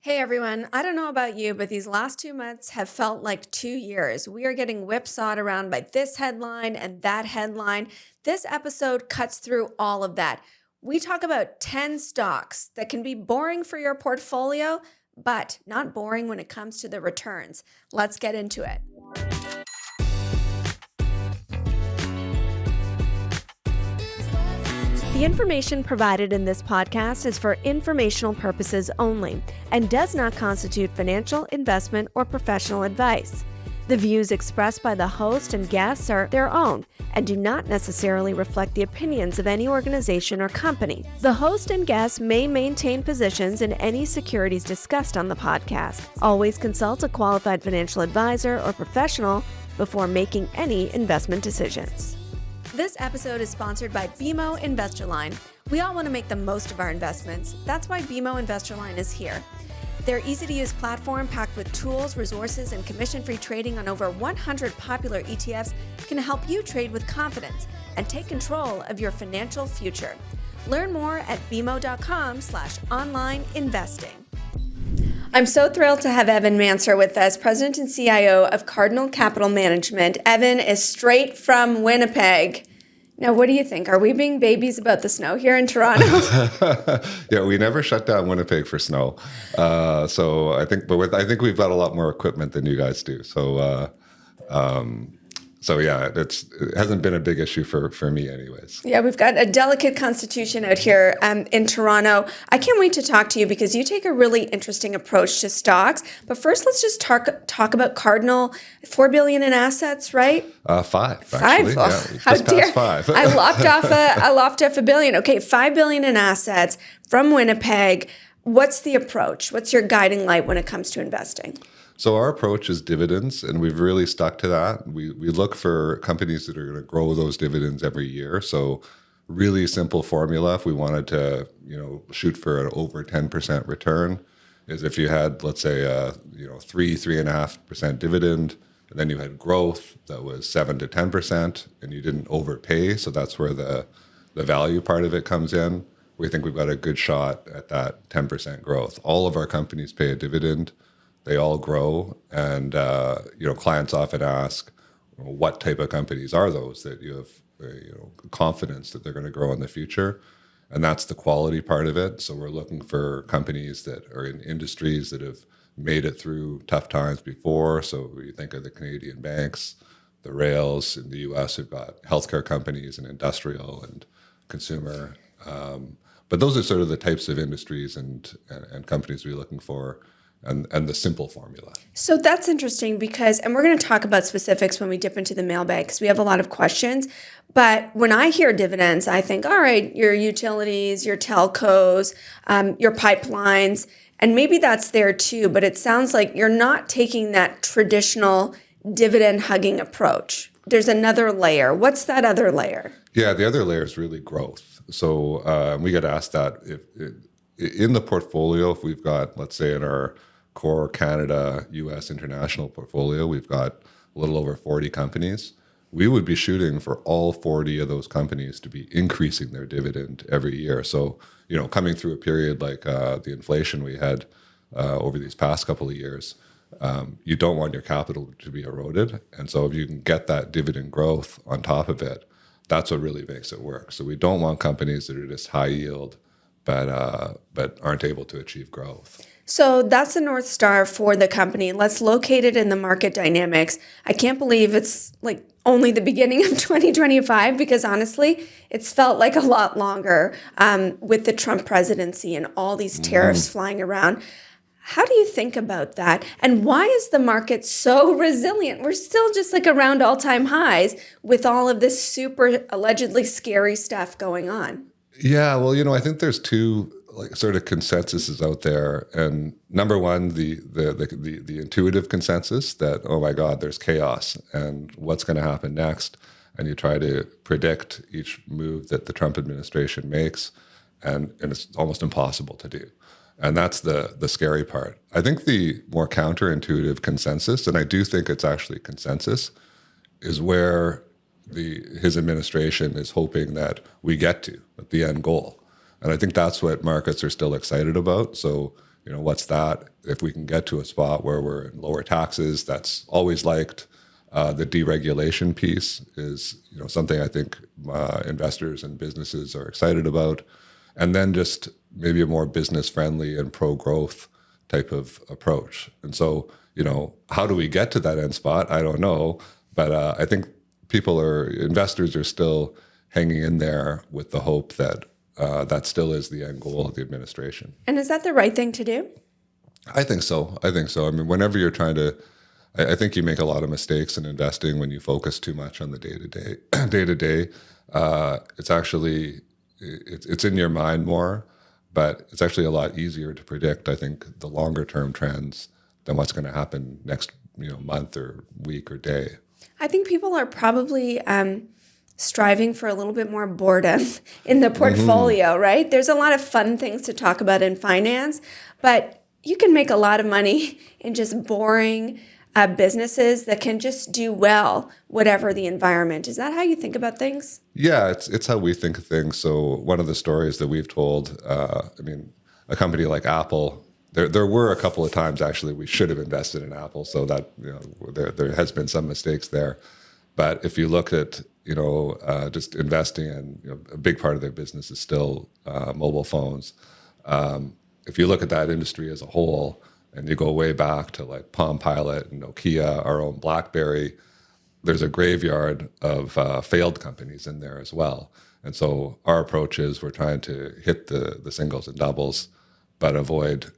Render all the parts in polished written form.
Hey everyone, I don't know about you, but these last 2 months have felt like 2 years. We are getting whipsawed around by this headline and that headline. This episode cuts through all of that. We talk about 10 stocks that can be boring for your portfolio, but not boring when it comes to the returns. Let's get into it. The information provided in this podcast is for informational purposes only and does not constitute financial, investment, or professional advice. The views expressed by the host and guests are their own and do not necessarily reflect the opinions of any organization or company. The host and guests may maintain positions in any securities discussed on the podcast. Always consult a qualified financial advisor or professional before making any investment decisions. This episode is sponsored by BMO Investor Line. We all want to make the most of our investments. That's why BMO Investor Line is here. Their easy-to-use platform packed with tools, resources, and commission-free trading on over 100 popular ETFs can help you trade with confidence and take control of your financial future. Learn more at bmo.com/online investing. I'm so thrilled to have Evan Mancer with us, President and CIO of Cardinal Capital Management. Evan is straight from Winnipeg. Now, what do you think? Are we being babies about the snow here in Toronto? Yeah, we never shut down Winnipeg for snow. So I think we've got a lot more equipment than you guys do. So yeah, it hasn't been a big issue for me anyways. Yeah, we've got a delicate constitution out here in Toronto. I can't wait to talk to you because you take a really interesting approach to stocks. But first, let's just talk about Cardinal. $4 billion in assets, right? Five. Five. Actually. Oh, Yeah, how just dare past five. I lopped off $1 billion. Okay, $5 billion in assets from Winnipeg. What's the approach? What's your guiding light when it comes to investing? So our approach is dividends, and we've really stuck to that. We look for companies that are going to grow those dividends every year. So really simple formula. If we wanted to, shoot for an over 10% return, is if you had, let's say, 3.5% dividend, and then you had growth that was 7 to 10%, and you didn't overpay. So that's where the value part of it comes in. We think we've got a good shot at that 10% growth. All of our companies pay a dividend. They all grow, and clients often ask, what type of companies are those that you have confidence that they're going to grow in the future? And that's the quality part of it. So we're looking for companies that are in industries that have made it through tough times before. So you think of the Canadian banks, the rails. In the U.S., we've got healthcare companies and industrial and consumer. But those are sort of the types of industries and companies we're looking for. And the simple formula. So that's interesting because, and we're going to talk about specifics when we dip into the mailbag because we have a lot of questions. But when I hear dividends, I think, all right, your utilities, your telcos, your pipelines, and maybe that's there too. But it sounds like you're not taking that traditional dividend hugging approach. There's another layer. What's that other layer? Yeah, the other layer is really growth. So we get asked that in the portfolio, if we've got, let's say, in our core Canada, U.S. international portfolio, we've got a little over 40 companies. We would be shooting for all 40 of those companies to be increasing their dividend every year. So, coming through a period like the inflation we had over these past couple of years, you don't want your capital to be eroded. And so if you can get that dividend growth on top of it, that's what really makes it work. So we don't want companies that are just high yield, but aren't able to achieve growth. So that's the North Star for the company. Let's locate it in the market dynamics. I can't believe it's like only the beginning of 2025 because honestly, it's felt like a lot longer with the Trump presidency and all these tariffs flying around. How do you think about that? And why is the market so resilient? We're still just like around all-time highs with all of this super allegedly scary stuff going on. Yeah, well, I think there's two sort of consensuses out there, and number one, the intuitive consensus that, oh my God, there's chaos, and what's going to happen next, and you try to predict each move that the Trump administration makes, and it's almost impossible to do, and that's the scary part. I think the more counterintuitive consensus, and I do think it's actually consensus, is where his administration is hoping that we get to at the end goal. And I think that's what markets are still excited about. So what's that? If we can get to a spot where we're in lower taxes, that's always liked. The deregulation piece is, something I think investors and businesses are excited about. And then just maybe a more business-friendly and pro-growth type of approach. And so, how do we get to that end spot? I don't know. But I think investors are still hanging in there with the hope that that still is the end goal of the administration. And is that the right thing to do? I think so. I mean, whenever you're trying to, I think you make a lot of mistakes in investing when you focus too much on the day-to-day. It's actually, it's in your mind more, but it's actually a lot easier to predict, I think, the longer-term trends than what's going to happen next month or week or day. I think people are probably striving for a little bit more boredom in the portfolio, right? There's a lot of fun things to talk about in finance, but you can make a lot of money in just boring businesses that can just do well, whatever the environment. Is that how you think about things? Yeah, it's how we think of things. So one of the stories that we've told, a company like Apple, there were a couple of times actually we should have invested in Apple, so that there has been some mistakes there. But if you look at just investing in a big part of their business is still mobile phones. If you look at that industry as a whole, and you go way back to like Palm Pilot and Nokia, our own BlackBerry, there's a graveyard of failed companies in there as well. And so our approach is we're trying to hit the singles and doubles, but avoid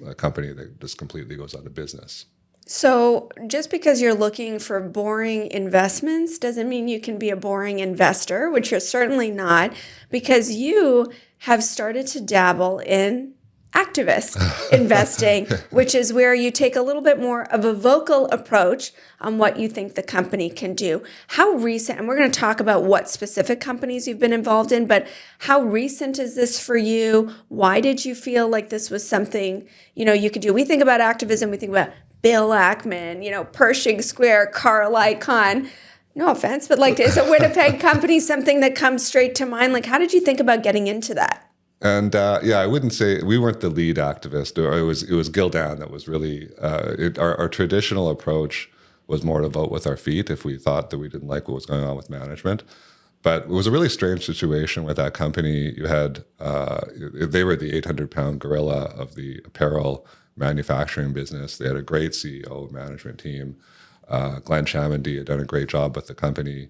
a company that just completely goes out of business. So just because you're looking for boring investments doesn't mean you can be a boring investor, which you're certainly not, because you have started to dabble in activist investing, which is where you take a little bit more of a vocal approach on what you think the company can do. How recent, and we're going to talk about what specific companies you've been involved in, but how recent is this for you? Why did you feel like this was something, you could do? We think about activism, we think about Bill Ackman, Pershing Square, Carl Icahn. No offense, but is a Winnipeg company something that comes straight to mind? How did you think about getting into that? And I wouldn't say we weren't the lead activist. Or it was Gildan that was really our traditional approach was more to vote with our feet if we thought that we didn't like what was going on with management. But it was a really strange situation with that company. You had they were the 800-pound gorilla of the apparel manufacturing business. They had a great CEO management team. Glenn Chamandy had done a great job with the company.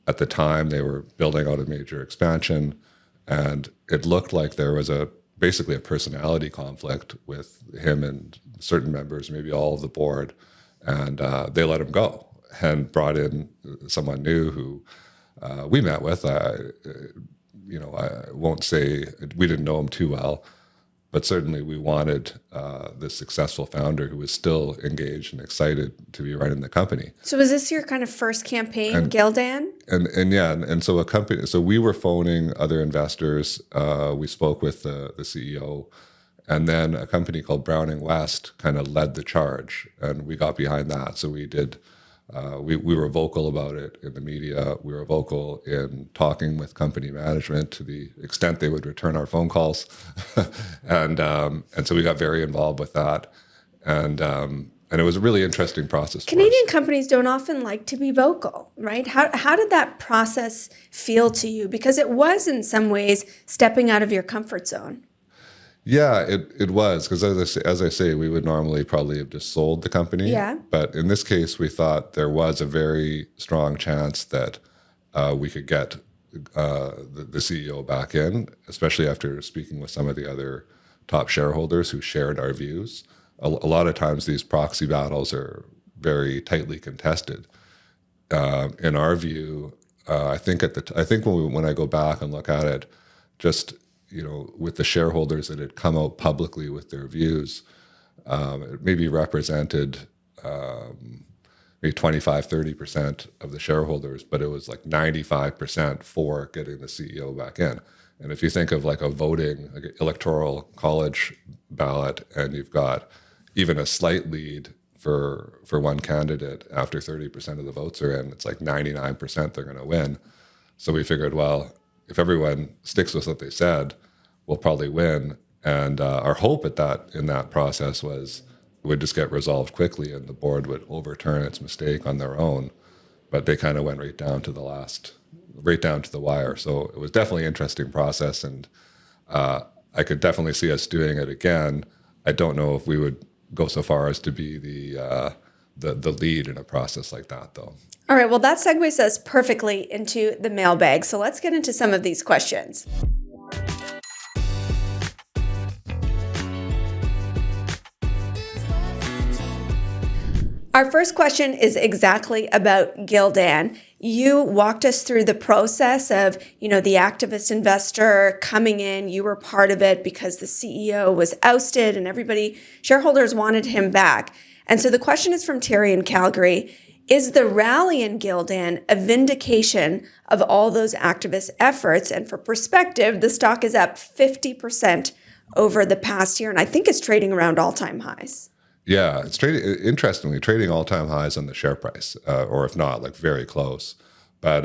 At the time, they were building out a major expansion. And it looked like there was basically a personality conflict with him and certain members, maybe all of the board, and they let him go and brought in someone new who we met with. I won't say we didn't know him too well, but certainly we wanted this successful founder who was still engaged and excited to be running the company. So was this your kind of first campaign, Gildan? And so so we were phoning other investors. We spoke with the CEO, and then a company called Browning West kind of led the charge, and we got behind that. So we did. We were vocal about it in the media. We were vocal in talking with company management to the extent they would return our phone calls, and so we got very involved with that, and it was a really interesting process. Canadian companies don't often like to be vocal, right? How did that process feel to you? Because it was in some ways stepping out of your comfort zone. Yeah, it was, because as I say, we would normally probably have just sold the company. Yeah. But in this case, we thought there was a very strong chance that we could get the CEO back in, especially after speaking with some of the other top shareholders who shared our views. A lot of times these proxy battles are very tightly contested. In our view, I think when I go back and look at it, just with the shareholders that had come out publicly with their views, it maybe represented maybe 25-30% of the shareholders, but it was like 95% for getting the CEO back in. And if you think of like a voting, like an electoral college ballot, and you've got even a slight lead for one candidate after 30% of the votes are in, it's like 99% they're going to win. So we figured, well, if everyone sticks with what they said, we'll probably win. And our hope in that process was it would just get resolved quickly and the board would overturn its mistake on their own. But they kind of went right down to the wire. So it was definitely an interesting process, and I could definitely see us doing it again. I don't know if we would go so far as to be the lead in a process like that, though. All right, well, that segues us perfectly into the mailbag. So let's get into some of these questions. Our first question is exactly about Gildan. You walked us through the process of, the activist investor coming in. You were part of it because the CEO was ousted and shareholders wanted him back. And so the question is from Terry in Calgary. Is the rally in Gildan a vindication of all those activist efforts? And for perspective, the stock is up 50% over the past year, and I think it's trading around all-time highs. Yeah, it's interestingly trading all-time highs on the share price, or if not, like very close. But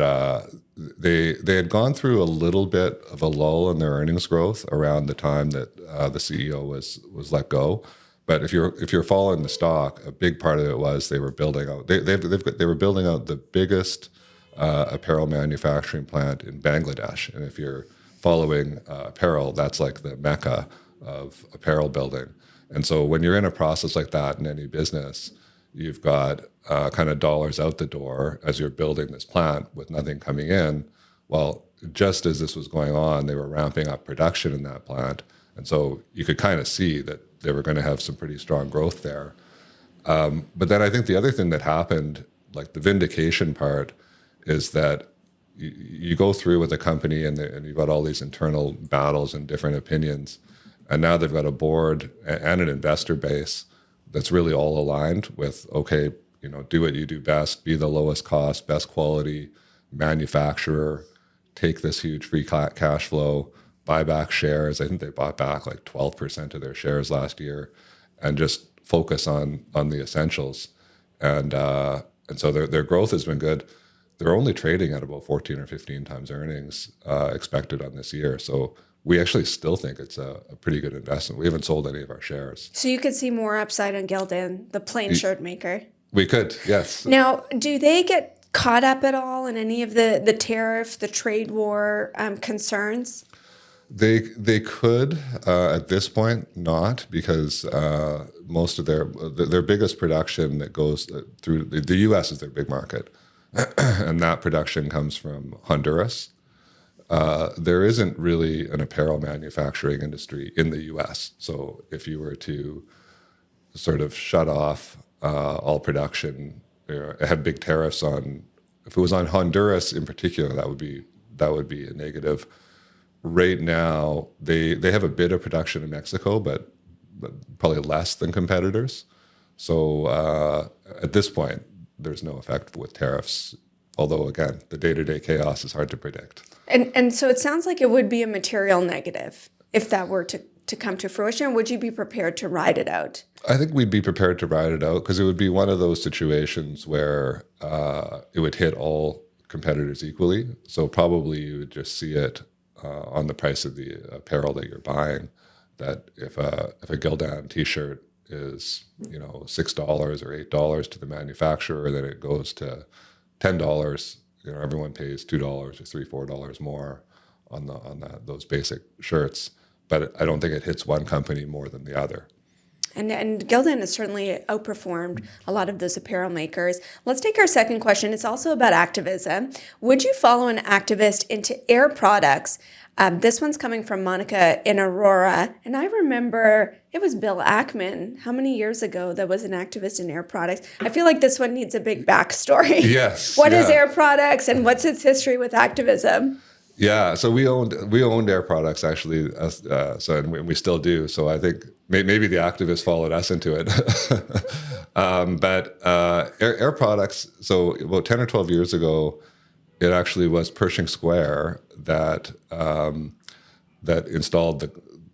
they had gone through a little bit of a lull in their earnings growth around the time that the CEO was let go. But if you're following the stock, a big part of it was they were building out. They were building out the biggest apparel manufacturing plant in Bangladesh, and if you're following apparel, that's like the mecca of apparel building. And so when you're in a process like that in any business, you've got kind of dollars out the door as you're building this plant with nothing coming in. Well, just as this was going on, they were ramping up production in that plant. And so you could kind of see that they were going to have some pretty strong growth there. But then I think the other thing that happened, like the vindication part, is that you go through with a company and you've got all these internal battles and different opinions. And now they've got a board and an investor base that's really all aligned with, okay, do what you do best, be the lowest cost, best quality manufacturer, take this huge free cash flow, buy back shares. I think they bought back like 12% of their shares last year, and just focus on the essentials. And so their growth has been good. They're only trading at about 14 or 15 times earnings expected on this year. So we actually still think it's a pretty good investment. We haven't sold any of our shares. So you could see more upside on Gildan, the plain shirt maker. We could, yes. Now, do they get caught up at all in any of the tariff, the trade war concerns? They could at this point not, because most of their biggest production that goes through the U.S. is their big market, and that production comes from Honduras. There isn't really an apparel manufacturing industry in the U.S. So if you were to sort of shut off all production, have big tariffs on, if it was on Honduras in particular, that would be a negative. Right now, they have a bit of production in Mexico, but probably less than competitors. So at this point, there's no effect with tariffs. Although, again, the day-to-day chaos is hard to predict. And so it sounds like it would be a material negative if that were to come to fruition. Would you be prepared to ride it out? I think we'd be prepared to ride it out, because it would be one of those situations where it would hit all competitors equally. So probably you would just see it on the price of the apparel that you're buying, that if a Gildan t-shirt is $6 or $8 to the manufacturer, then it goes to $10. Everyone pays $2 or $3, $4 more on those basic shirts, but I don't think it hits one company more than the other. And Gildan has certainly outperformed a lot of those apparel makers. Let's take our second question. It's also about activism. Would you follow an activist into Air products? This one's coming from Monica in Aurora. And I remember it was Bill Ackman, how many years ago, that was an activist in Air products. I feel like this one needs a big backstory. Yes. What is Air products and what's its history with activism? Yeah, so we owned Air products actually, and we still do. So I think maybe the activists followed us into it. But Air products. So about 10 or 12 years ago, it actually was Pershing Square that installed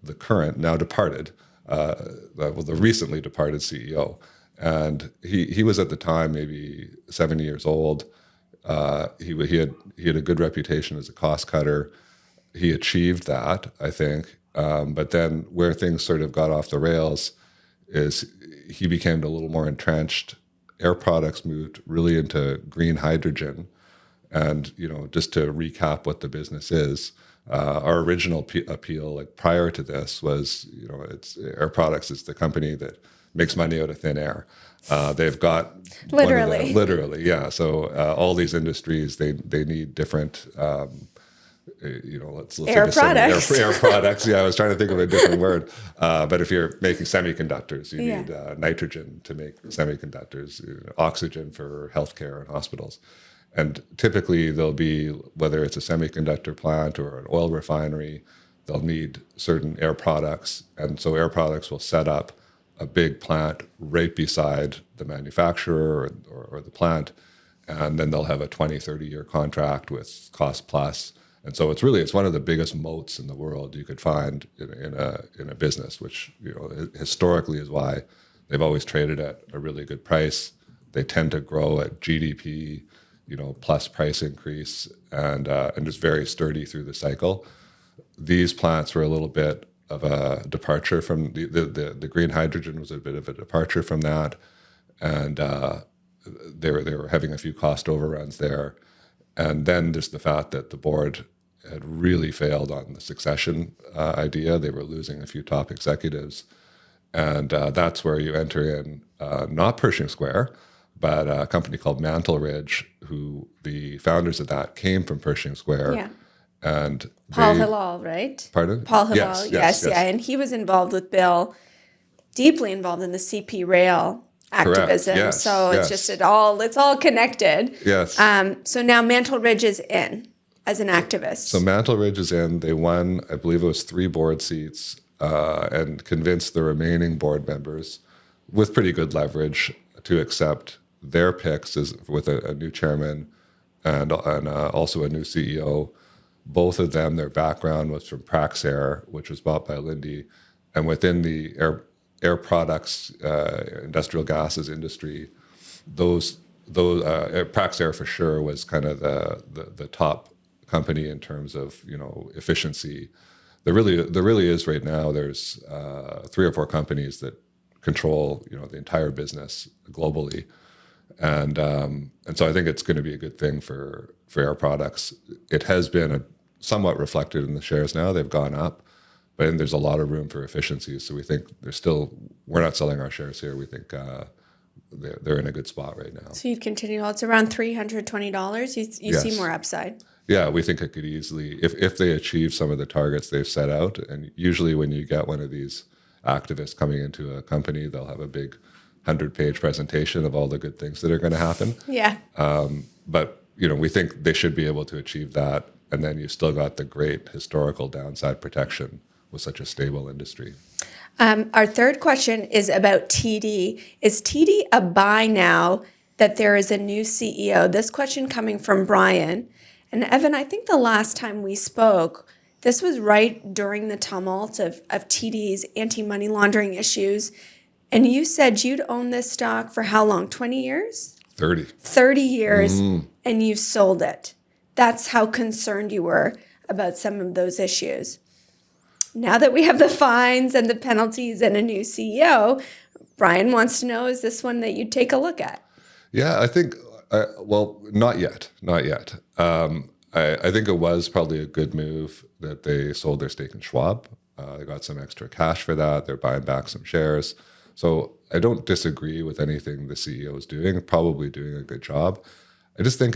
the current, now departed, the recently departed CEO, and he was at the time maybe 70 years old. He had a good reputation as a cost cutter. He achieved that, I think, But then where things sort of got off the rails is he became a little more entrenched. Air Products moved really into green hydrogen. And, just to recap what the business is, our original appeal, like prior to this, was, it's Air Products is the company that makes money out of thin air. They've got literally, yeah. So all these industries, they need different, let's air products. Air products. Yeah, I was trying to think of a different word. But if you're making semiconductors, you need nitrogen to make semiconductors, oxygen for healthcare and hospitals. And typically there'll be, whether it's a semiconductor plant or an oil refinery, they'll need certain air products. And so Air Products will set up a big plant right beside the manufacturer or the plant. And then they'll have a 20, 30-year contract with cost plus. And so it's one of the biggest moats in the world you could find in a business, which historically is why they've always traded at a really good price. They tend to grow at GDP, plus price increase, and just very sturdy through the cycle. These plants were a little bit of a departure from the green hydrogen was a bit of a departure from that, and they were having a few cost overruns there, and then just the fact that the board had really failed on the succession idea. They were losing a few top executives, and that's where you enter in not Pershing Square, but a company called Mantle Ridge, who the founders of that came from Pershing Square. Yeah. And Paul Hilal, right? Pardon? Paul Hilal, yes. Yeah. And he was involved with Bill, deeply involved in the CP rail activism. Yes, so it's just it's all connected. Yes. So now Mantle Ridge is in as an activist. So Mantle Ridge is in. They won, I believe it was 3 board seats, and convinced the remaining board members with pretty good leverage to accept their picks as with a new chairman and also a new CEO. Both of them, their background was from Praxair, which was bought by Linde, and within the air products, industrial gases industry, Praxair for sure was kind of the top company in terms of efficiency. There really is right now. There's 3 or 4 companies that control the entire business globally. And so I think it's going to be a good thing for Air Products. It has been somewhat reflected in the shares now. They've gone up, but there's a lot of room for efficiency. So we think we're not selling our shares here. We think they're in a good spot right now. So you'd continue. It's around $320. You see more upside. Yeah, we think it could easily, if they achieve some of the targets they've set out, and usually when you get one of these activists coming into a company, they'll have a big 100-page presentation of all the good things that are going to happen. Yeah. But we think they should be able to achieve that, and then you still got the great historical downside protection with such a stable industry. Our third question is about TD. Is TD a buy now that there is a new CEO? This question coming from Brian. And Evan, I think the last time we spoke, this was right during the tumult of TD's anti-money laundering issues. And you said you'd own this stock for how long? 20 years? 30. 30 years, and you sold it. That's how concerned you were about some of those issues. Now that we have the fines and the penalties and a new CEO, Brian wants to know, is this one that you'd take a look at? Yeah, I think, not yet. I think it was probably a good move that they sold their stake in Schwab. They got some extra cash for that. They're buying back some shares. So I don't disagree with anything the CEO is doing, probably doing a good job. I just think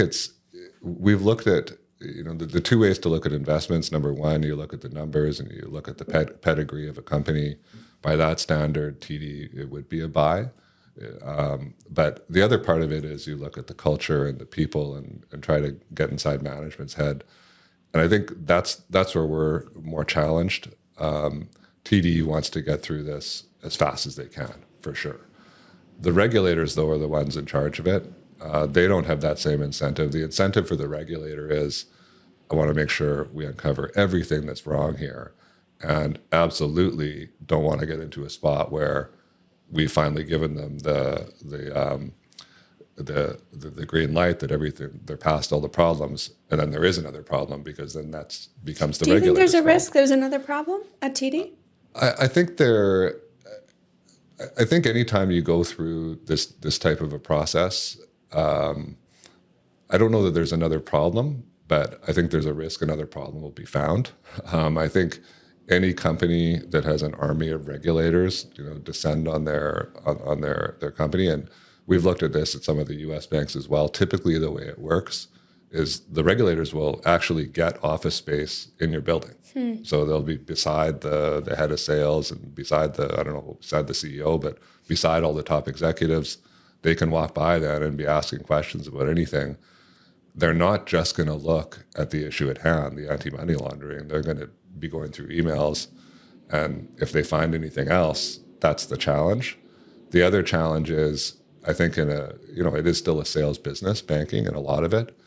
we've looked at, the 2 ways to look at investments. Number one, you look at the numbers and you look at the pedigree of a company. By that standard, TD, it would be a buy. But the other part of it is you look at the culture and the people and try to get inside management's head. And I think that's where we're more challenged. TD wants to get through this as fast as they can, for sure. The regulators, though, are the ones in charge of it. They don't have that same incentive. The incentive for the regulator is, I want to make sure we uncover everything that's wrong here, and absolutely don't want to get into a spot where we've finally given them the green light that everything they're past all the problems, and then there is another problem because then that becomes the Do you think regulator's there's a fault. risk there's another problem at TD? I think there. I think anytime you go through this type of a process, I don't know that there's another problem, but I think there's a risk another problem will be found. I think any company that has an army of regulators, descend on their company, and we've looked at this at some of the U.S. banks as well. Typically, the way it works is the regulators will actually get office space in your building. So they'll be beside the head of sales and beside the CEO, but beside all the top executives. They can walk by that and be asking questions about anything. They're not just going to look at the issue at hand, the anti-money laundering. They're going to be going through emails, and if they find anything else, that's the challenge. The other challenge is, I think it is still a sales business, banking, and a lot of it,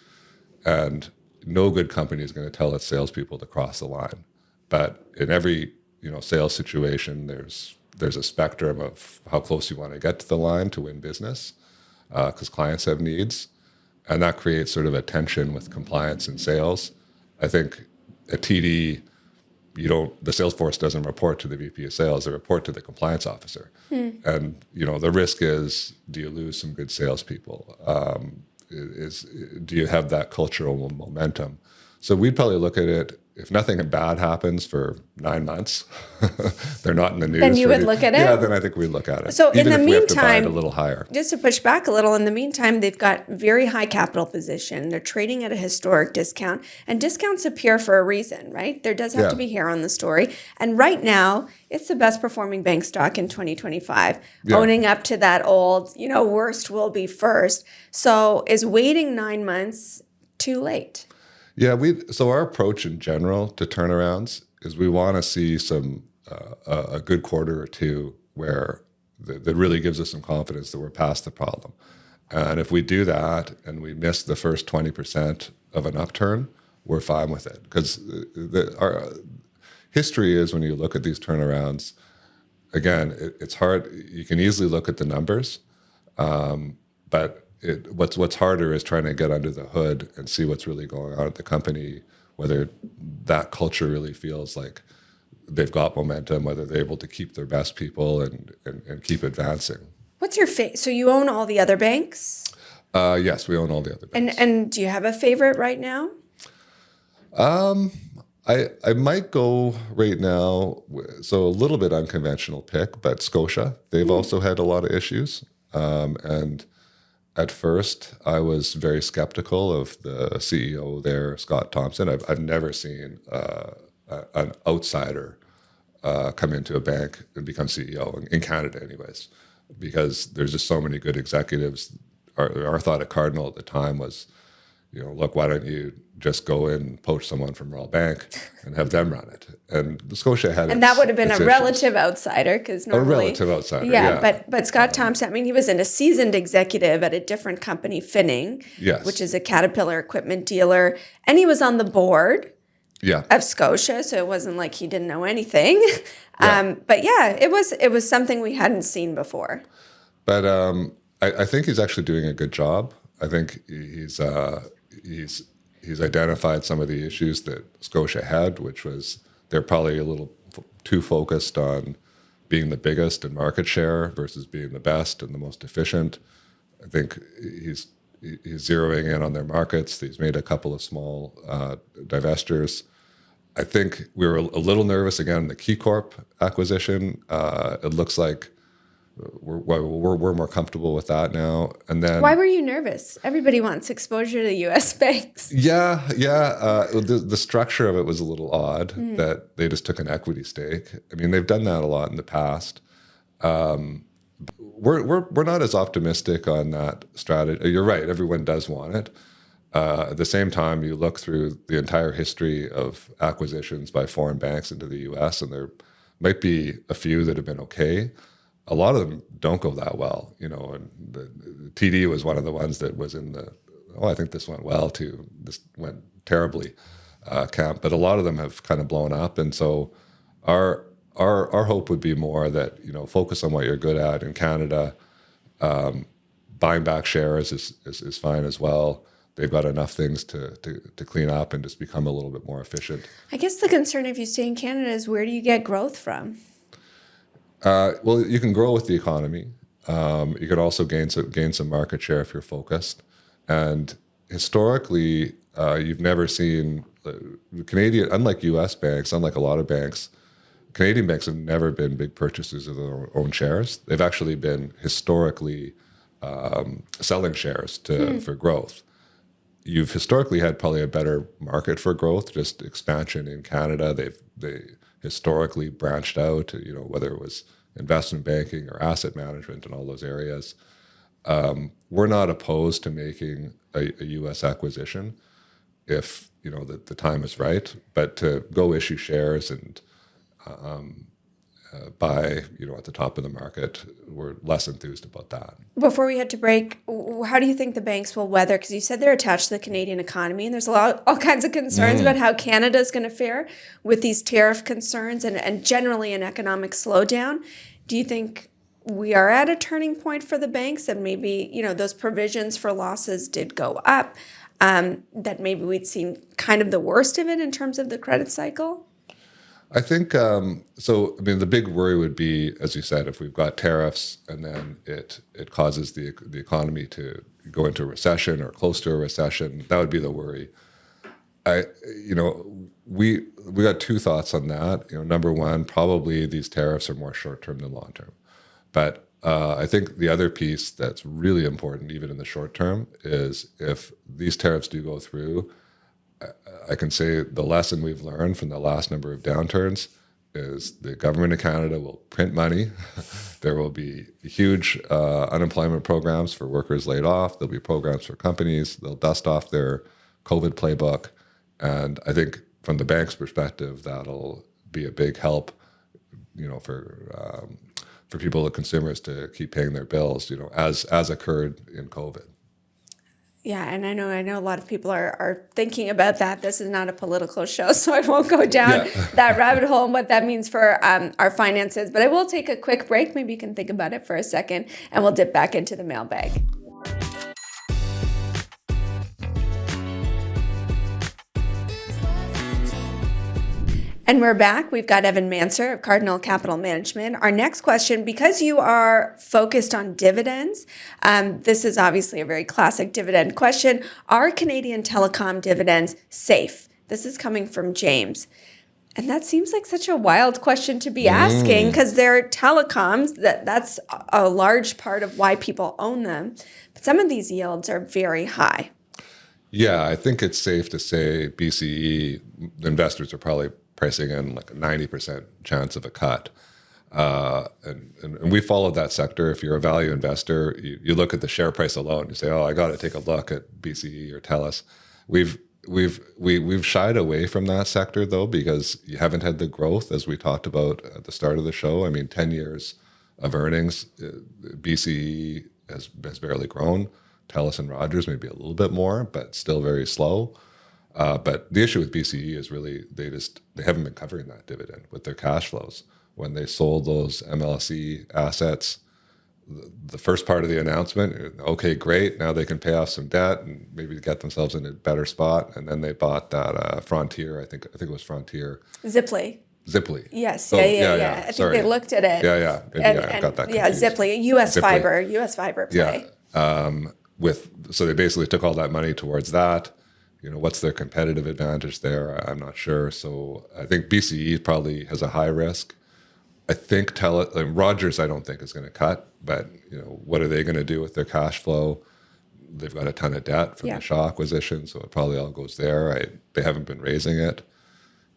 and no good company is going to tell its salespeople to cross the line. But in every sales situation, there's a spectrum of how close you want to get to the line to win business, because clients have needs, and that creates sort of a tension with compliance and sales. I think at TD, the sales force doesn't report to the VP of sales; they report to the compliance officer. And the risk is, do you lose some good salespeople? Do you have that cultural momentum? So we'd probably look at it, if nothing bad happens for 9 months, they're not in the news. Then you would look at it? Yeah, then I think we'd look at it. So even in the if we have to buy meantime, it a little higher. Just to push back a little, in the meantime, they've got very high capital position. They're trading at a historic discount, and discounts appear for a reason, right? There does have to be hair on the story. And right now, it's the best performing bank stock in 2025, owning up to that old, worst will be first. So is waiting 9 months too late? Yeah, so our approach in general to turnarounds is we want to see a good quarter or two where that really gives us some confidence that we're past the problem. And if we do that and we miss the first 20% of an upturn, we're fine with it. Because our history is, when you look at these turnarounds, again, it's hard. You can easily look at the numbers, but what's harder is trying to get under the hood and see what's really going on at the company, whether that culture really feels like they've got momentum, whether they're able to keep their best people and keep advancing. What's your favorite? So you own all the other banks? Yes, we own all the other banks. And do you have a favorite right now? I might go right now, so a little bit unconventional pick, but Scotia. They've also had a lot of issues. And at first, I was very skeptical of the CEO there, Scott Thompson. I've never seen an outsider come into a bank and become CEO, in Canada anyways, because there's just so many good executives. Our thought at Cardinal at the time was, look, why don't you just go in and poach someone from Royal Bank and have them run it? And Scotia had and that would have been a relative outsider, because normally... A relative outsider, But Scott Thompson, he was a seasoned executive at a different company, Finning, which is a Caterpillar equipment dealer, and he was on the board of Scotia, so it wasn't like he didn't know anything. But it was something we hadn't seen before. But I think he's actually doing a good job. I think he's identified some of the issues that Scotia had, which was they're probably a little too focused on being the biggest in market share versus being the best and the most efficient. I think he's zeroing in on their markets. He's made a couple of small divestitures. I think we were a little nervous again in the KeyCorp acquisition. It looks like we're more comfortable with that now. And then, why were you nervous? Everybody wants exposure to U.S. banks. The structure of it was a little odd that they just took an equity stake. I mean, they've done that a lot in the past. We're not as optimistic on that strategy. You're right. Everyone does want it. At the same time, you look through the entire history of acquisitions by foreign banks into the U.S., and there might be a few that have been okay. A lot of them don't go that well, and the TD was one of the ones that was in the, I think this went well too, this went terribly camp, but a lot of them have kind of blown up. And so our hope would be more that, focus on what you're good at in Canada, buying back shares is fine as well. They've got enough things to clean up and just become a little bit more efficient. I guess the concern if you stay in Canada is where do you get growth from? Well, you can grow with the economy. You can also gain some market share if you're focused. And historically, you've never seen Canadian, unlike U.S. banks, unlike a lot of banks, Canadian banks have never been big purchasers of their own shares. They've actually been historically selling shares for growth. You've historically had probably a better market for growth, just expansion in Canada. They historically branched out, whether it was investment banking or asset management and all those areas. We're not opposed to making a U.S. acquisition if the time is right, but to go issue shares and buy at the top of the market, we're less enthused about that. Before we head to break, how do you think the banks will weather? Because you said they're attached to the Canadian economy, and there's all kinds of concerns about how Canada is going to fare with these tariff concerns and generally an economic slowdown. Do you think we are at a turning point for the banks, and maybe those provisions for losses did go up, that maybe we'd seen kind of the worst of it in terms of the credit cycle? I think so. I mean, the big worry would be, as you said, if we've got tariffs and then it causes the economy to go into a recession or close to a recession. That would be the worry. We got two thoughts on that. Number one, probably these tariffs are more short term than long term. But I think the other piece that's really important, even in the short term, is if these tariffs do go through. I can say the lesson we've learned from the last number of downturns is the government of Canada will print money. There will be huge unemployment programs for workers laid off. There'll be programs for companies. They'll dust off their COVID playbook. And I think from the bank's perspective, that'll be a big help, for people, the consumers, to keep paying their bills, as occurred in COVID. Yeah, and I know a lot of people are thinking about that. This is not a political show, so I won't go down that rabbit hole and what that means for our finances. But I will take a quick break. Maybe you can think about it for a second, and we'll dip back into the mailbag. And we're back. We've got Evan Mancer of Cardinal Capital Management. Our next question, because you are focused on dividends, this is obviously a very classic dividend question. Are Canadian telecom dividends safe? This is coming from James. And that seems like such a wild question to be asking because they're telecoms. That's a large part of why people own them. But some of these yields are very high. Yeah, I think it's safe to say BCE, investors are probably pricing in like a 90% chance of a cut. And we followed that sector. If you're a value investor, you look at the share price alone. You say, "Oh, I got to take a look at BCE or TELUS." We've shied away from that sector though because you haven't had the growth as we talked about at the start of the show. I mean, 10 years of earnings, BCE has barely grown. TELUS and Rogers maybe a little bit more, but still very slow. But the issue with BCE is really they haven't been covering that dividend with their cash flows. When they sold those MLSE assets, the first part of the announcement, okay, great, now they can pay off some debt and maybe get themselves in a better spot. And then they bought that Frontier, I think it was Frontier. Ziply. Yes, yeah. I think they looked at it. Yeah. Maybe I got that confused. Yeah, Ziply, US Fiber play. Yeah. So they basically took all that money towards that. What's their competitive advantage there? I'm not sure. So I think BCE probably has a high risk. I think Rogers, I don't think is going to cut, but what are they going to do with their cash flow? They've got a ton of debt from the Shaw acquisition, so it probably all goes there. They haven't been raising it.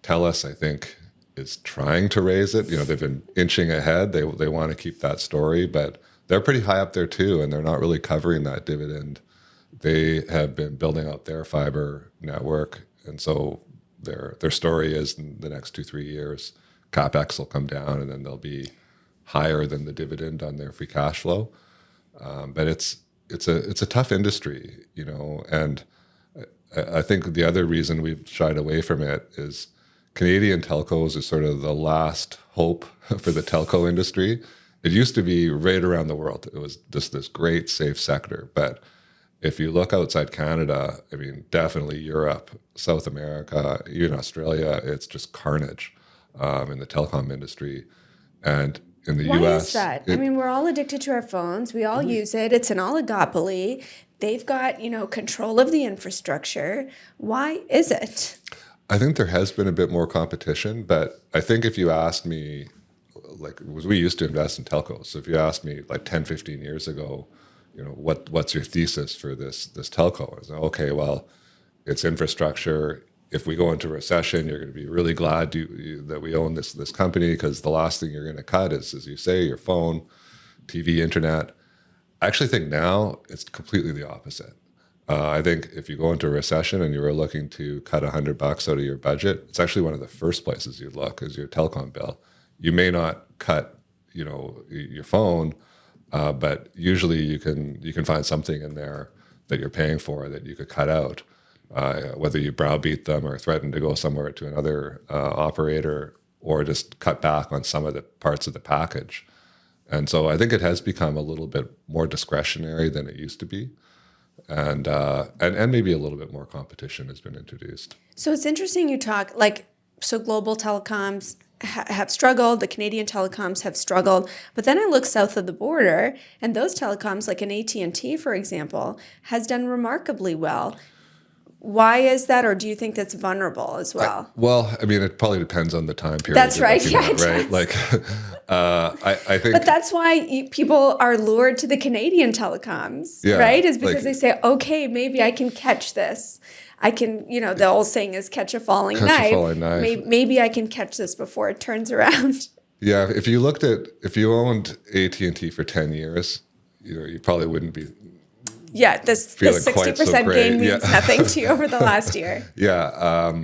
TELUS, I think, is trying to raise it. They've been inching ahead. They want to keep that story, but they're pretty high up there too, and they're not really covering that dividend. They have been building out their fiber network, and so their story is in the next 2-3 years, CapEx will come down, and then they'll be higher than the dividend on their free cash flow. But it's a tough industry, and I think the other reason we've shied away from it is Canadian telcos is sort of the last hope for the telco industry. it used to be right around the world. It was just this great safe sector. But if you look outside Canada, I mean, definitely Europe, South America, even Australia, it's just carnage in the telecom industry. And in the Why US, is that? I mean, we're all addicted to our phones. We all use it. It's an oligopoly. They've got, control of the infrastructure. Why is it? I think there has been a bit more competition, but I think if you asked me, like, we used to invest in telcos. So if you asked me like 10, 15 years ago, what's your thesis for this telco? I was like, okay, well, it's infrastructure. If we go into recession, you're going to be really glad that we own this company, because the last thing you're going to cut is, as you say, your phone, TV, internet. I actually think now it's completely the opposite. I think if you go into a recession and you were looking to cut $100 out of your budget, it's actually one of the first places you'd look is your telecom bill. You may not cut, your phone, but usually you can find something in there that you're paying for that you could cut out, whether you browbeat them or threaten to go somewhere to another operator, or just cut back on some of the parts of the package. And so I think it has become a little bit more discretionary than it used to be. And maybe a little bit more competition has been introduced. So it's interesting you talk, global telecoms have struggled, the Canadian telecoms have struggled, but then I look south of the border, and those telecoms, like an AT&T, for example, has done remarkably well. Why is that, or do you think that's vulnerable as well? I mean, it probably depends on the time period. That's right, right? Like, I think... But that's why people are lured to the Canadian telecoms, right? Is because they say, okay, maybe I can catch this. I can, the old saying is catch a falling knife. Maybe I can catch this before it turns around. Yeah, if you owned AT&T for 10 years, you probably wouldn't be... Yeah, the 60% gain means nothing to you over the last year. Yeah,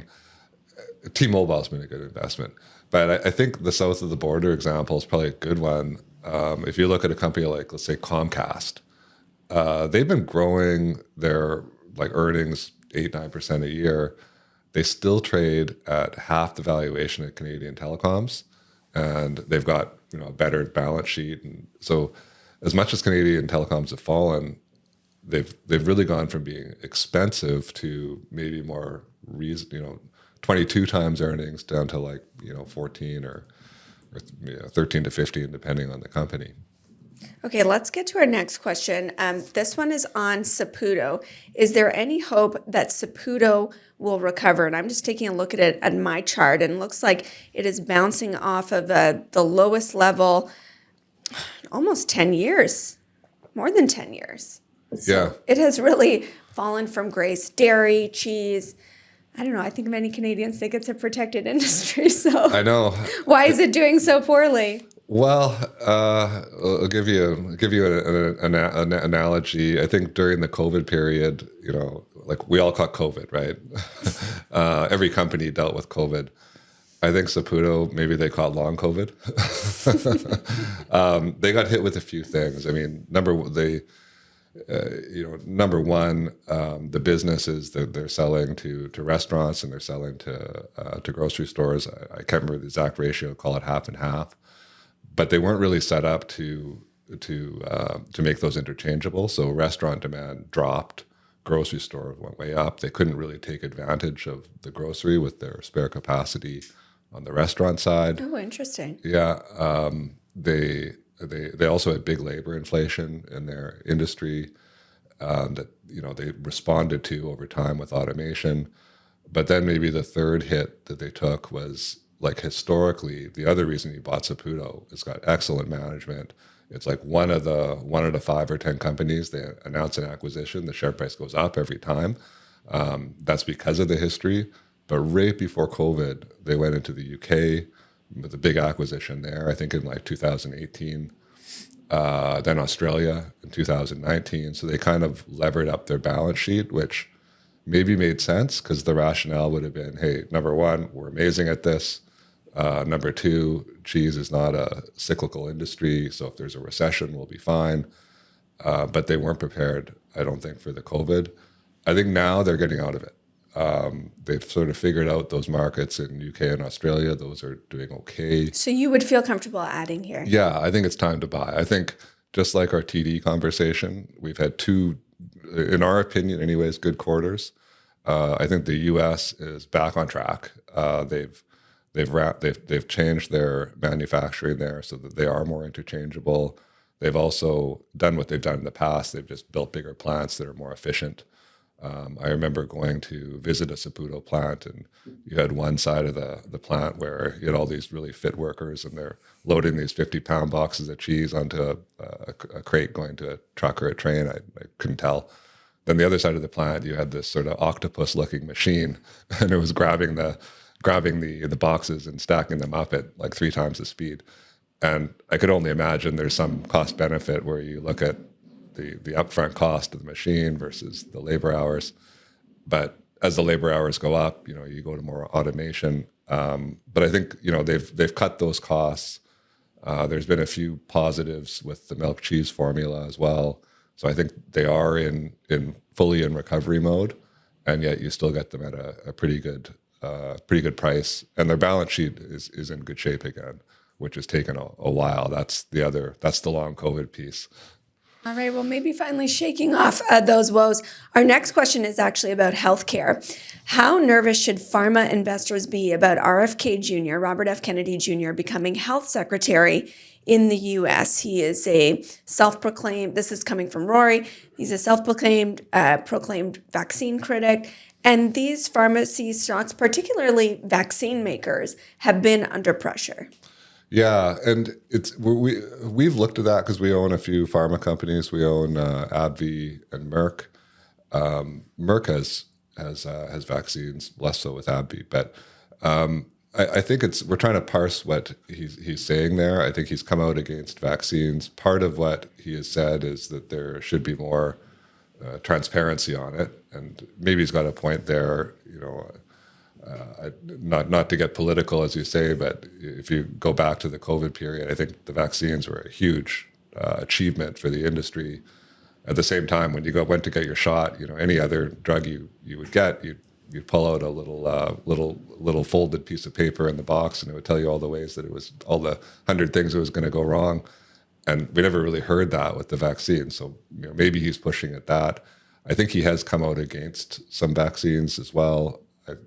T-Mobile's been a good investment. But I think the south of the border example is probably a good one. If you look at a company like, let's say, Comcast, they've been growing their earnings 8-9% a year. They still trade at half the valuation of Canadian telecoms, and they've got a better balance sheet. And so, as much as Canadian telecoms have fallen, they've really gone from being expensive to maybe more 22 times earnings down to 14 or 13 to 15, depending on the company. Okay, let's get to our next question. This one is on Saputo. Is there any hope that Saputo will recover? And I'm just taking a look at it on my chart, and it looks like it is bouncing off of the lowest level almost 10 years, more than 10 years. So it has really fallen from grace. Dairy, cheese. I don't know. I think many Canadians think it's a protected industry. So I know. Why is it doing so poorly? Well, I'll give you an analogy. I think during the COVID period, we all caught COVID, right? Every company dealt with COVID. I think Saputo, maybe they caught long COVID. They got hit with a few things. I mean, number one, the businesses that they're selling to restaurants and they're selling to grocery stores. I can't remember the exact ratio. Call it half and half. But they weren't really set up to make those interchangeable. So restaurant demand dropped, grocery store went way up. They couldn't really take advantage of the grocery with their spare capacity on the restaurant side. Oh, interesting. Yeah, they also had big labor inflation in their industry that they responded to over time with automation. But then maybe the third hit that they took was, historically, the other reason you bought Saputo, it's got excellent management. It's one of the 5 or 10 companies, they announce an acquisition, the share price goes up every time. That's because of the history. But right before COVID, they went into the UK with a big acquisition there, I think in 2018. Then Australia in 2019. So they kind of levered up their balance sheet, which maybe made sense because the rationale would have been, hey, number one, we're amazing at this. Number two, cheese is not a cyclical industry, so if there's a recession, we'll be fine. But they weren't prepared, I don't think, for the COVID. I think now they're getting out of it. They've sort of figured out those markets in UK and Australia. Those are doing okay. So you would feel comfortable adding here? Yeah, I think it's time to buy. I think just like our TD conversation, we've had two, in our opinion anyways, good quarters. I think the U.S. is back on track. They've changed their manufacturing there so that they are more interchangeable. They've also done what they've done in the past. They've just built bigger plants that are more efficient. I remember going to visit a Saputo plant, and you had one side of the plant where you had all these really fit workers, and they're loading these 50-pound boxes of cheese onto a crate going to a truck or a train. I couldn't tell. Then the other side of the plant, you had this sort of octopus-looking machine, and it was grabbing the boxes and stacking them up at like 3 times the speed. And I could only imagine there's some cost benefit where you look at the upfront cost of the machine versus the labor hours. But as the labor hours go up, you go to more automation. But I think, they've cut those costs. There's been a few positives with the milk cheese formula as well. So I think they are fully in recovery mode, and yet you still get them at a pretty good price. And their balance sheet is in good shape again, which has taken a while. That's the long COVID piece. All right, well, maybe finally shaking off those woes. Our next question is actually about healthcare. How nervous should pharma investors be about RFK Jr., Robert F. Kennedy Jr., becoming health secretary in the U.S.? He is a self-proclaimed, this is coming from Rory, he's a self-proclaimed proclaimed vaccine critic. And these pharmacy stocks, particularly vaccine makers, have been under pressure. Yeah, and we've looked at that because we own a few pharma companies. We own AbbVie and Merck. Merck has vaccines, less so with AbbVie. But I think we're trying to parse what he's saying there. I think he's come out against vaccines. Part of what he has said is that there should be more transparency on it, and maybe he's got a point there. Not to get political, as you say, but if you go back to the COVID period, I think the vaccines were a huge achievement for the industry. At the same time, when you went to get your shot, any other drug you would get, you'd pull out a little folded piece of paper in the box, and it would tell you all the ways that it was, all the 100 things that was going to go wrong. And we never really heard that with the vaccine. So maybe he's pushing at that. I think he has come out against some vaccines as well.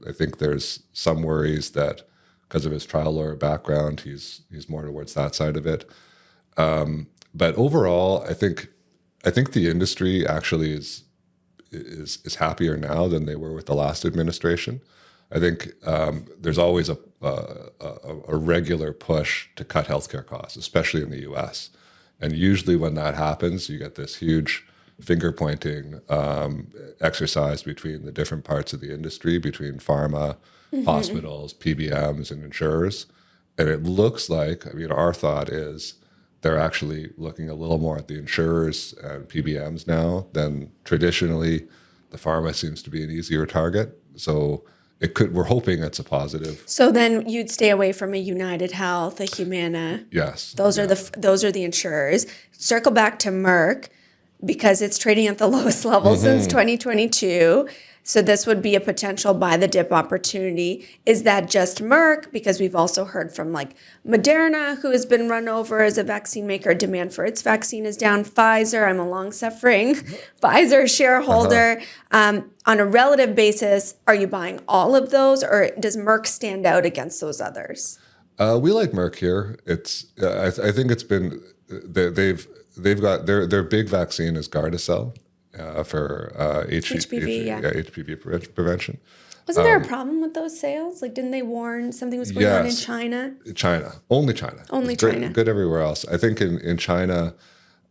I think there's some worries that because of his trial lawyer background, he's more towards that side of it. But overall, I think the industry actually is happier now than they were with the last administration. I think there's always a regular push to cut healthcare costs, especially in the U.S. And usually when that happens, you get this huge finger-pointing exercise between the different parts of the industry, between pharma, hospitals, PBMs, and insurers. And it looks like, our thought is they're actually looking a little more at the insurers and PBMs now than traditionally. The pharma seems to be an easier target. So we're hoping it's a positive. So then you'd stay away from a United Health, a Humana. Yes. Those are the insurers. Circle back to Merck, because it's trading at the lowest level since 2022. So this would be a potential buy the dip opportunity. Is that just Merck? Because we've also heard from Moderna, who has been run over as a vaccine maker. Demand for its vaccine is down. Pfizer, I'm a long-suffering Pfizer shareholder. On a relative basis, are you buying all of those, or does Merck stand out against those others? We like Merck here. I think it's been they've got their big vaccine is Gardasil for HPV prevention. Wasn't there a problem with those sales? Didn't they warn something was going on in China? Only China. Only China. Good everywhere else. I think in China,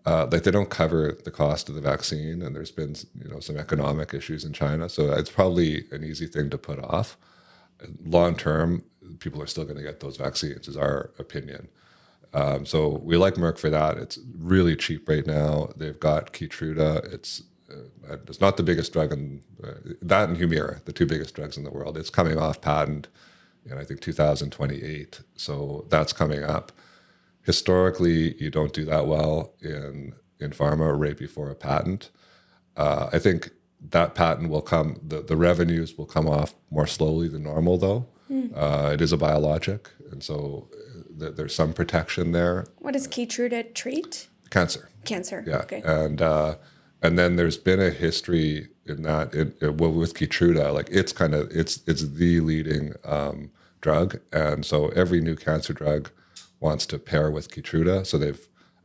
they don't cover the cost of the vaccine, and there's been some economic issues in China. So it's probably an easy thing to put off. Long term, people are still going to get those vaccines, is our opinion. So we like Merck for that. It's really cheap right now. They've got Keytruda. It's not the biggest drug that and Humira, the two biggest drugs in the world. It's coming off patent in, I think, 2028. So that's coming up. Historically, you don't do that well in pharma right before a patent. I think that patent will come, the revenues will come off more slowly than normal, though. It is a biologic, and so there's some protection there. What does Keytruda treat? Cancer. Cancer. Yeah, Okay. and then there's been a history in that with Keytruda, like it's the leading drug, and so every new cancer drug wants to pair with Keytruda. So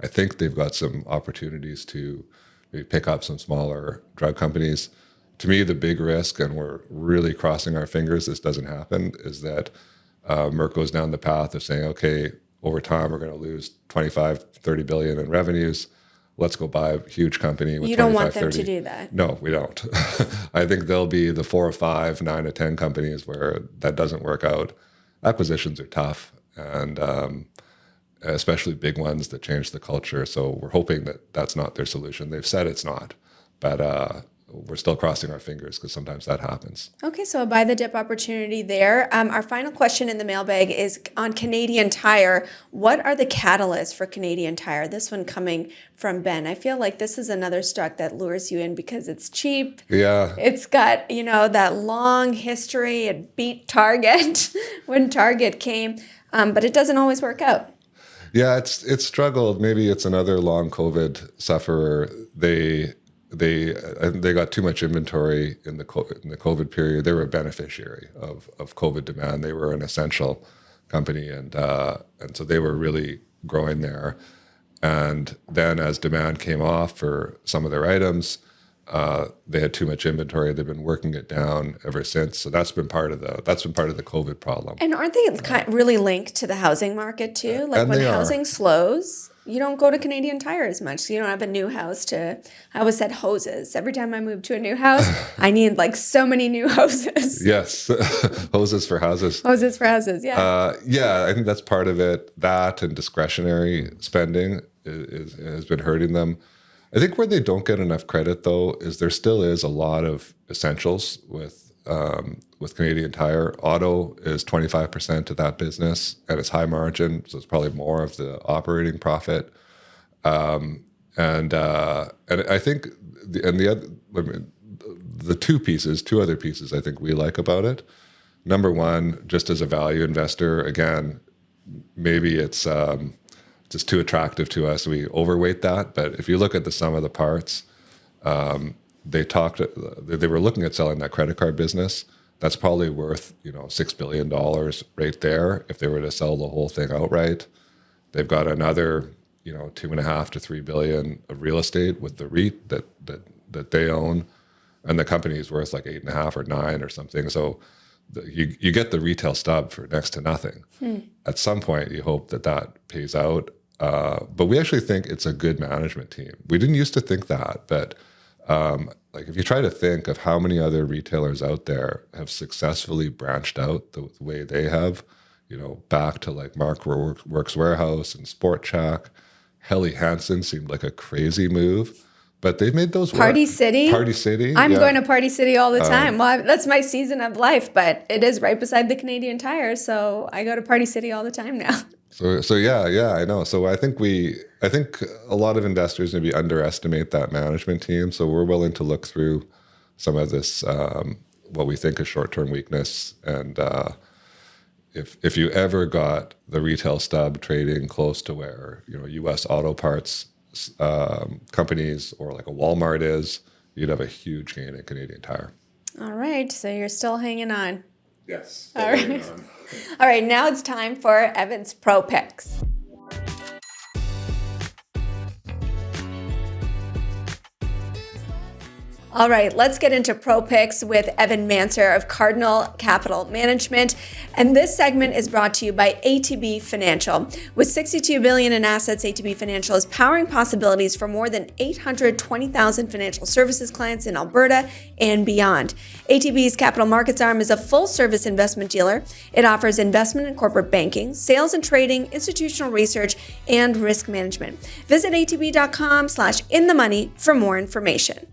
I think they've got some opportunities to maybe pick up some smaller drug companies. To me, the big risk, and we're really crossing our fingers this doesn't happen, is that Merck goes down the path of saying, okay, over time we're going to lose 25, 30 billion in revenues. Let's go buy a huge company with 25, 30. You don't want them 30. To do that. No, we don't. I think there'll be the 4 or 5, 9 or 10 companies where that doesn't work out. Acquisitions are tough, and especially big ones that change the culture. So we're hoping that that's not their solution. They've said it's not, but we're still crossing our fingers because sometimes that happens. Okay, so a buy the dip opportunity there. Our final question in the mailbag is on Canadian Tire. What are the catalysts for Canadian Tire? This one coming from Ben. I feel like this is another stock that lures you in because it's cheap. Yeah. It's got, that long history. It beat Target when Target came, but it doesn't always work out. Yeah, it's struggled. Maybe it's another long COVID sufferer. They got too much inventory in the COVID period. They were a beneficiary of COVID demand. They were an essential company, and so they were really growing there. And then as demand came off for some of their items, they had too much inventory. They've been working it down ever since. So that's been part of the COVID problem. And aren't they really linked to the housing market too? Like when housing slows, you don't go to Canadian Tire as much. So you don't have a new house I always said hoses. Every time I move to a new house, I need so many new hoses. Yes. Hoses for houses. Hoses for houses, yeah. Yeah, I think that's part of it. That and discretionary spending has been hurting them. I think where they don't get enough credit, though, is there still is a lot of essentials with Canadian Tire. Auto is 25% of that business, and it's high margin, so it's probably more of the operating profit. And I think the two other pieces I think we like about it. Number one, just as a value investor, again, maybe it's just too attractive to us. We overweight that. But if you look at the sum of the parts, they were looking at selling that credit card business. That's probably worth, $6 billion right there if they were to sell the whole thing outright. They've got another, $2.5 to $3 billion of real estate with the REIT that they own, and the company is worth like 8.5 or 9 or something. So you get the retail stub for next to nothing. At some point, you hope that pays out. But we actually think it's a good management team. We didn't used to think that, but if you try to think of how many other retailers out there have successfully branched out the way they have, back to like Mark Works Warehouse and Sport Chek, Helly Hansen seemed like a crazy move. But they've made those Party work. City? Party City. I'm going to Party City all the time. Well, that's my season of life, but it is right beside the Canadian Tire, so I go to Party City all the time now. So yeah, I know. So I think a lot of investors maybe underestimate that management team. So we're willing to look through some of this, what we think is short-term weakness. And if you ever got the retail stub trading close to where U.S. auto parts companies or like a Walmart is, you'd have a huge gain in Canadian Tire. All right, so you're still hanging on. Yes. All right. All right, now it's time for Evan's Pro Picks. All right, let's get into Pro Picks with Evan Mancer of Cardinal Capital Management. And this segment is brought to you by ATB Financial. With $62 billion in assets, ATB Financial is powering possibilities for more than 820,000 financial services clients in Alberta and beyond. ATB's capital markets arm is a full-service investment dealer. It offers investment and corporate banking, sales and trading, institutional research, and risk management. Visit atb.com/inthemoney for more information.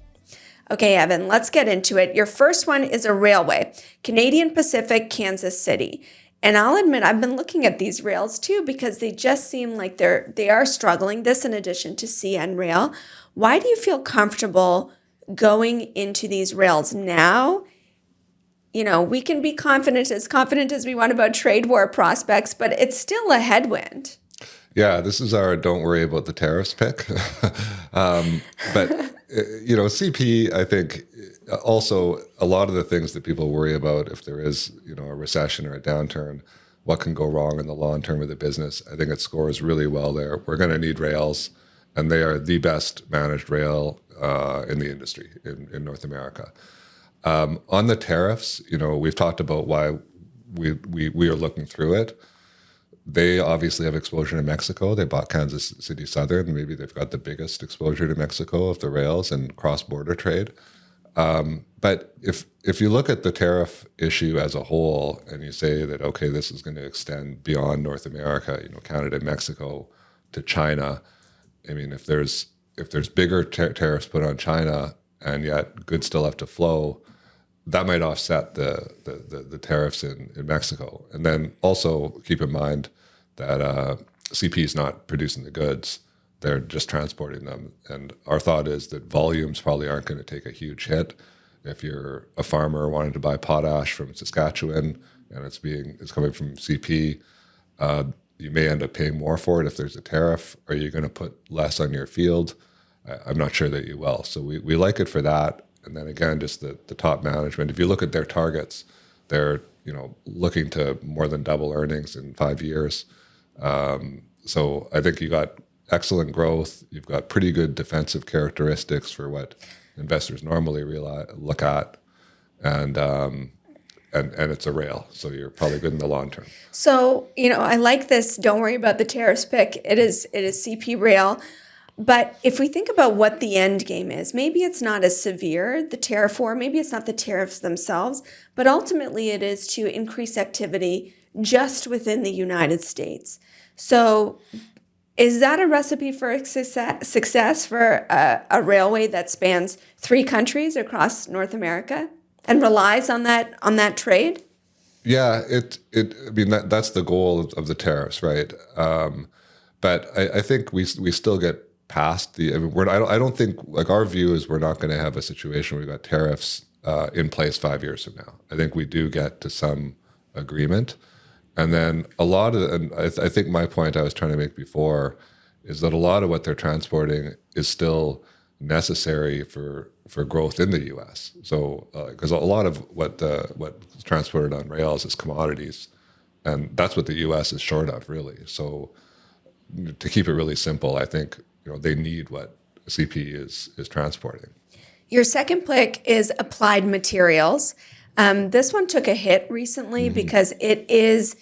Okay, Evan, let's get into it. Your first one is a railway, Canadian Pacific, Kansas City. And I'll admit, I've been looking at these rails too because they just seem like they are struggling. This in addition to CN Rail. Why do you feel comfortable going into these rails now, we can be confident as we want about trade war prospects, but it's still a headwind. Yeah, this is our don't worry about the tariffs pick. But, CP, I think also a lot of the things that people worry about if there is, a recession or a downturn, what can go wrong in the long term of the business, I think it scores really well there. We're going to need rails, and they are the best managed rail in the industry in North America. On the tariffs, we've talked about why we are looking through it. They obviously have exposure to Mexico. They bought Kansas City Southern. Maybe they've got the biggest exposure to Mexico of the rails and cross-border trade. But if you look at the tariff issue as a whole and you say that, okay, this is going to extend beyond North America, Canada, Mexico to China. I mean, if there's bigger tariffs put on China and yet goods still have to flow, that might offset the tariffs in Mexico. And then also keep in mind that CP is not producing the goods. They're just transporting them. And our thought is that volumes probably aren't going to take a huge hit. If you're a farmer wanting to buy potash from Saskatchewan and it's coming from CP, you may end up paying more for it if there's a tariff. Are you going to put less on your field? I'm not sure that you will. So we like it for that. And then again, just the top management. If you look at their targets, they're looking to more than double earnings in 5 years. So I think you got excellent growth. You've got pretty good defensive characteristics for what investors normally look at, and it's a rail. So you're probably good in the long term. So I like this. Don't worry about the tariffs pick. It is CP rail. But if we think about what the end game is, maybe it's not as severe, the tariff war, maybe it's not the tariffs themselves, but ultimately it is to increase activity just within the United States. So is that a recipe for success for a railway that spans 3 countries across North America and relies on that trade? Yeah, that's the goal of the tariffs, right? But I think we still get past I don't think, like, our view is we're not going to have a situation where we've got tariffs in place 5 years from now. I think we do get to some agreement. And then I think my point I was trying to make before is that a lot of what they're transporting is still necessary for growth in the U.S. So because a lot of what's transported on rails is commodities, and that's what the U.S. is short of, really. So to keep it really simple, I think they need what CP is transporting. Your second pick is Applied Materials. This one took a hit recently because it is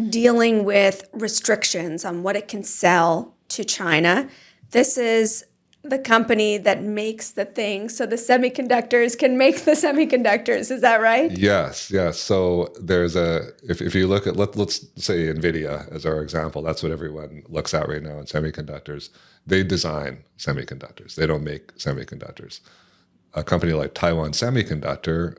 dealing with restrictions on what it can sell to China. This is the company that makes the thing, so the semiconductors can make the semiconductors. Is that right? Yes. So there's if you look at, let's say NVIDIA as our example, that's what everyone looks at right now in semiconductors. They design semiconductors. They don't make semiconductors. A company like Taiwan Semiconductor,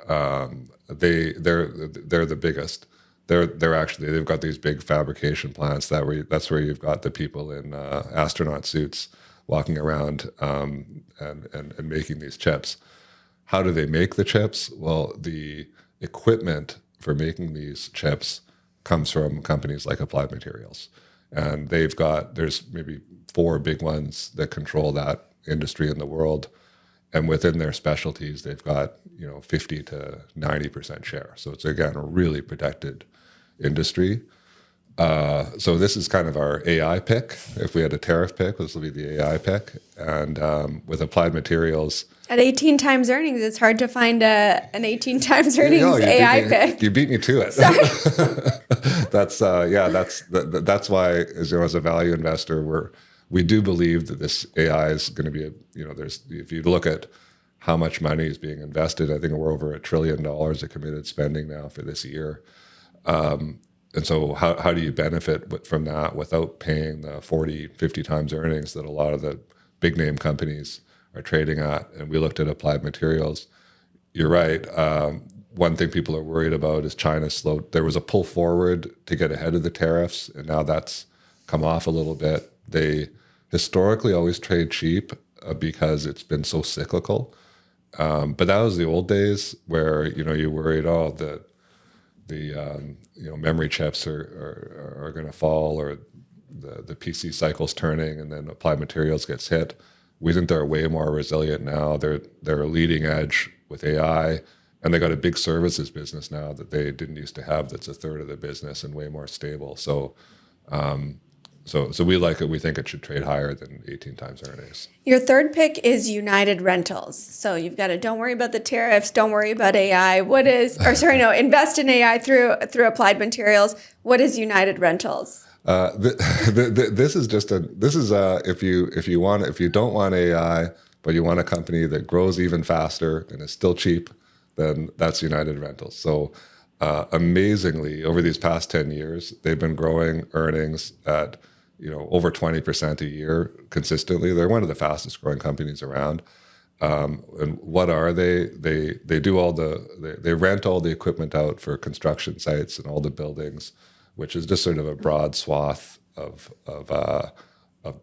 they're the biggest. They've got these big fabrication plants that's where you've got the people in astronaut suits walking around and making these chips. How do they make the chips? Well, the equipment for making these chips comes from companies like Applied Materials. And there's maybe 4 big ones that control that industry in the world. And within their specialties, they've got 50 to 90% share. So it's, again, a really protected industry. So this is kind of our AI pick. If we had a tariff pick, this will be the AI pick. And with Applied Materials, at 18 times earnings, it's hard to find an 18 times earnings AI pick. You beat me to it. That's why, as a value investor, we do believe that this AI is going to be if you look at how much money is being invested, I think we're over $1 trillion of committed spending now for this year. And so how do you benefit from that without paying the 40, 50 times earnings that a lot of the big name companies are trading at? And we looked at Applied Materials. You're right. One thing people are worried about is China slowed. There was a pull forward to get ahead of the tariffs, and now that's come off a little bit. They historically always trade cheap because it's been so cyclical. But that was the old days where, you worried, memory chips are going to fall, or the PC cycle's turning, and then Applied Materials gets hit. We think they're way more resilient now. They're a leading edge with AI, and they got a big services business now that they didn't used to have. That's a third of the business and way more stable. So we like it. We think it should trade higher than 18 times earnings. Your third pick is United Rentals. So you've got to don't worry about the tariffs, don't worry about AI. Invest in AI through Applied Materials. What is United Rentals? This is if you don't want AI, but you want a company that grows even faster and is still cheap, then that's United Rentals. So amazingly, over these past 10 years, they've been growing earnings at over 20% a year consistently. They're one of the fastest growing companies around. And what are they? They do they rent all the equipment out for construction sites and all the buildings, which is just sort of a broad swath of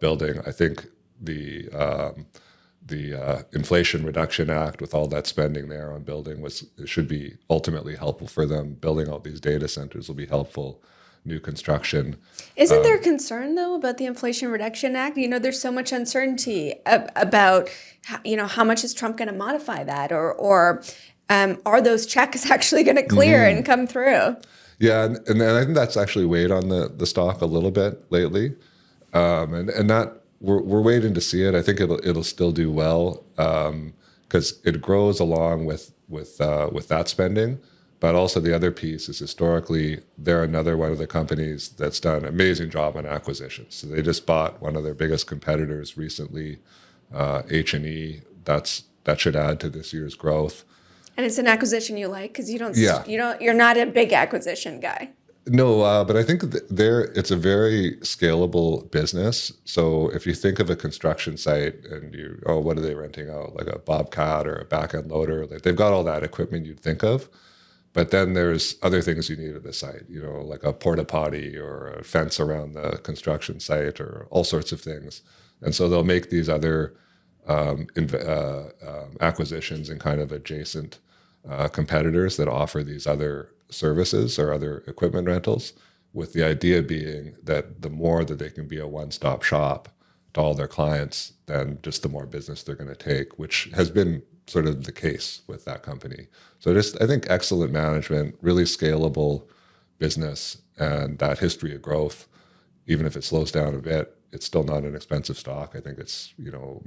building. I think the Inflation Reduction Act, with all that spending there on building, should be ultimately helpful for them. Building out these data centers will be helpful. New construction. Isn't there concern, though, about the Inflation Reduction Act? There's so much uncertainty about, how much is Trump going to modify that, or are those checks actually going to clear and come through? Yeah, and I think that's actually weighed on the stock a little bit lately, and that we're waiting to see it. I think it'll still do well because it grows along with that spending. But also the other piece is, historically, they're another one of the companies that's done an amazing job on acquisitions. So they just bought one of their biggest competitors recently, H&E. That should add to this year's growth. And it's an acquisition you like, because you're not a big acquisition guy. No, but I think it's a very scalable business. So if you think of a construction site and what are they renting out? Like a Bobcat or a back-end loader. Like, they've got all that equipment you'd think of. But then there's other things you need at the site, like a porta potty or a fence around the construction site, or all sorts of things. And so they'll make these other acquisitions in kind of adjacent competitors that offer these other services or other equipment rentals, with the idea being that the more that they can be a one-stop shop to all their clients, then just the more business they're going to take, which has been sort of the case with that company. So I think excellent management, really scalable business, and that history of growth. Even if it slows down a bit, it's still not an expensive stock. I think it's,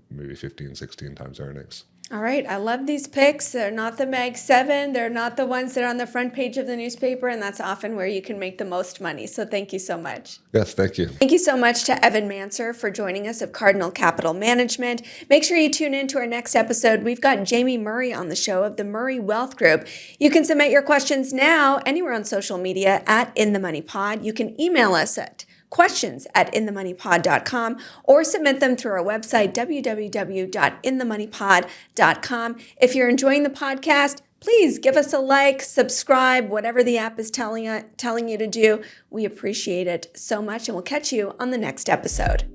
maybe 15, 16 times earnings. All right. I love these picks. They're not the Mag 7. They're not the ones that are on the front page of the newspaper, and that's often where you can make the most money. So thank you so much. Yes, thank you. Thank you so much to Evan Mancer for joining us of Cardinal Capital Management. Make sure you tune in to our next episode. We've got Jamie Murray on the show of the Murray Wealth Group. You can submit your questions now anywhere on social media at In the Money Pod. You can email us at questions@inthemoneypod.com or submit them through our website, www.inthemoneypod.com. If you're enjoying the podcast, please give us a like, subscribe, whatever the app is telling you to do. We appreciate it so much, and we'll catch you on the next episode.